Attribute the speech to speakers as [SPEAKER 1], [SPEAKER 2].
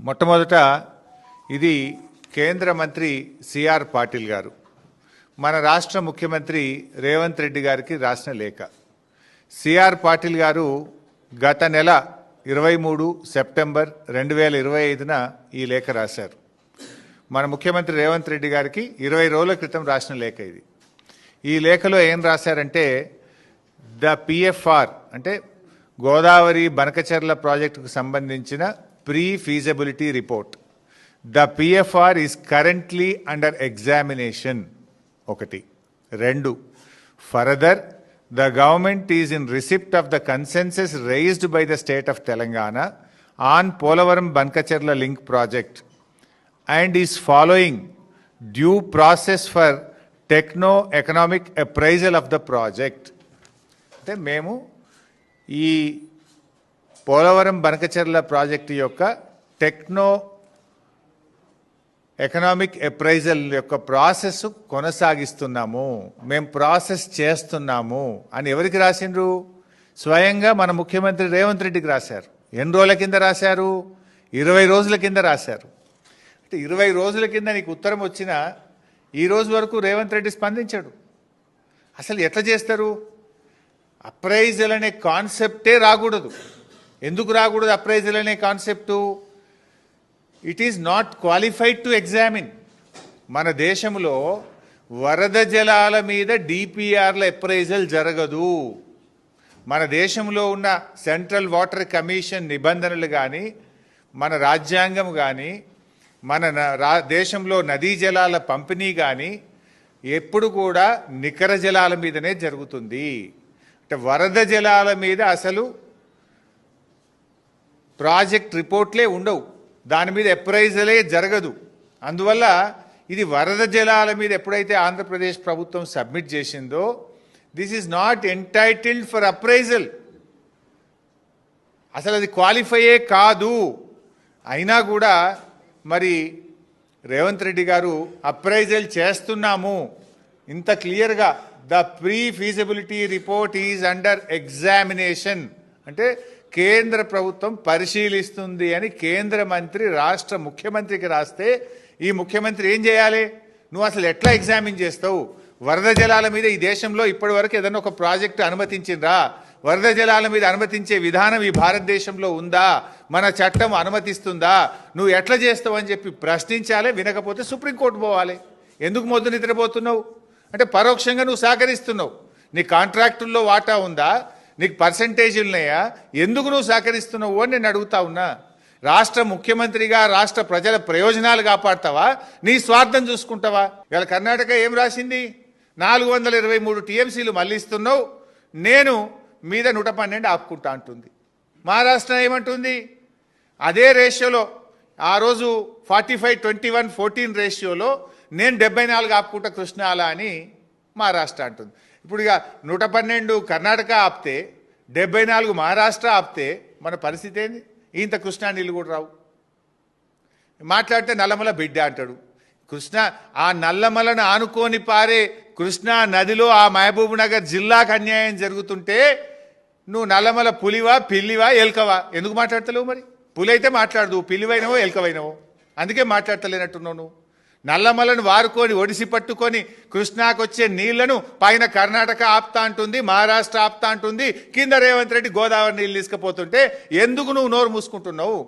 [SPEAKER 1] మొట్టమొదట ఇది కేంద్ర మంత్రి సిఆర్ పాటిల్ గారు మన రాష్ట్ర ముఖ్యమంత్రి రేవంత్ రెడ్డి గారికి రాసిన లేఖ. సిఆర్ పాటిల్ గారు గత నెల 23 సెప్టెంబర్ 2025న ఈ లేఖ రాశారు. మన ముఖ్యమంత్రి రేవంత్ రెడ్డి గారికి 20 రోజుల క్రితం రాసిన లేఖ ఇది. ఈ లేఖలో ఏం రాశారంటే, ద పిఎఫ్ఆర్ అంటే గోదావరి బనకచెర్ల ప్రాజెక్టుకు సంబంధించిన pre feasibility report, the PFR is currently under examination. 1. 2. Further, the government is in receipt of the consensus raised by the state of Telangana on Polavaram Bankacherla link project and is following due process for techno-economic appraisal of the project. అంటే మేము ఈ Polavaram Banakacherla project యొక్క economic appraisal యొక్క process కొనసాగిస్తున్నాము, మేము process చేస్తున్నాము అని ఎవరికి రాసిండ్రు? స్వయంగా మన ముఖ్యమంత్రి రేవంత్ రెడ్డికి రాశారు. ఎన్ని రోజుల కింద రాశారు? 20 రోజుల కింద రాశారు. అంటే 20 రోజుల కింద నీకు ఉత్తరం వచ్చినా ఈ రోజు వరకు రేవంత్ రెడ్డి స్పందించాడు. అసలు ఎట్లా చేస్తారు? అప్రైజల్ అనే కాన్సెప్టే రాకూడదు. ఎందుకు రాకూడదు అప్రైజల్ అనే concept? It is not qualified to examine. మన దేశంలో వరద జలాల మీద డిపిఆర్ల అప్రైజల్ జరగదు. మన దేశంలో ఉన్న సెంట్రల్ వాటర్ కమిషన్ నిబంధనలు కానీ, మన రాజ్యాంగం కానీ, మన దేశంలో నదీ జలాల పంపిణీ కానీ ఎప్పుడు కూడా నికర జలాల మీదనే జరుగుతుంది. అంటే వరద జలాల మీద అసలు ప్రాజెక్ట్ రిపోర్ట్లే ఉండవు, దాని మీద అప్రైజలే జరగదు. అందువల్ల ఇది వరద జలాల మీద ఎప్పుడైతే ఆంధ్రప్రదేశ్ ప్రభుత్వం సబ్మిట్ చేసిందో, this is not entitled for appraisal. అసలు అది క్వాలిఫైయే కాదు. అయినా కూడా మరి రేవంత్ రెడ్డి గారు అప్రైజల్ చేస్తున్నాము ఇంత క్లియర్గా, the pre feasibility report is under examination అంటే కేంద్ర ప్రభుత్వం పరిశీలిస్తుంది అని కేంద్ర మంత్రి రాష్ట్ర ముఖ్యమంత్రికి రాస్తే ఈ ముఖ్యమంత్రి ఏం చేయాలి? నువ్వు అసలు ఎట్లా ఎగ్జామిన్ చేస్తావు? వరద జలాల మీద ఈ దేశంలో ఇప్పటి వరకు ఏదైనా ఒక ప్రాజెక్టు అనుమతించిండ్రా? వరద జలాల మీద అనుమతించే విధానం ఈ భారతదేశంలో ఉందా? మన చట్టం అనుమతిస్తుందా? నువ్వు ఎట్లా చేస్తావు అని చెప్పి ప్రశ్నించాలి. వినకపోతే సుప్రీంకోర్టు పోవాలి. ఎందుకు మొద్దు నిద్రపోతున్నావు అంటే పరోక్షంగా నువ్వు సహకరిస్తున్నావు. నీ కాంట్రాక్టుల్లో వాటా ఉందా? నీకు పర్సంటేజీలు ఉన్నాయా? ఎందుకు నువ్వు సహకరిస్తున్నావు అని నేను అడుగుతా ఉన్నా. రాష్ట్ర ముఖ్యమంత్రిగా రాష్ట్ర ప్రజల ప్రయోజనాలు కాపాడతావా, నీ స్వార్థం చూసుకుంటావా? ఇవాళ కర్ణాటక ఏం రాసింది? 423 టీఎంసీలు మళ్ళిస్తున్నావు, నేను మీద 112 ఆపుకుంటా అంటుంది. మహారాష్ట్ర ఏమంటుంది? అదే రేషియోలో ఆ రోజు 45-21-14 రేషియోలో నేను 74 ఆపుకుంటా కృష్ణాల అని మహారాష్ట్ర అంటుంది. ఇప్పుడు ఇక 112 కర్ణాటక ఆపితే 74 మహారాష్ట్ర ఆపితే మన పరిస్థితి ఏంది? ఇంత కృష్ణా నీళ్ళు కూడా రావు. మాట్లాడితే నల్లమల బిడ్డ అంటాడు. కృష్ణా ఆ నల్లమలను ఆనుకొని పారే కృష్ణా నదిలో ఆ మహబూబ్ నగర్ జిల్లాకు అన్యాయం జరుగుతుంటే నువ్వు నల్లమల పులివా పిల్లివా ఎల్కవా? ఎందుకు మాట్లాడతలేవు? మరి పులి అయితే మాట్లాడదు, పిల్లివైనవో ఎల్కవైనవో, అందుకే మాట్లాడతలేనట్టున్నావు నువ్వు. నల్లమలను వారుకొని ఒడిసి పట్టుకొని కృష్ణాకు వచ్చే నీళ్లను పైన కర్ణాటక ఆపుతా అంటుంది, మహారాష్ట్ర ఆపుతా అంటుంది, కింద రేవంత్ రెడ్డి గోదావరి నీళ్ళు తీసుకుపోతుంటే ఎందుకు నువ్వు నోరు మూసుకుంటున్నావు?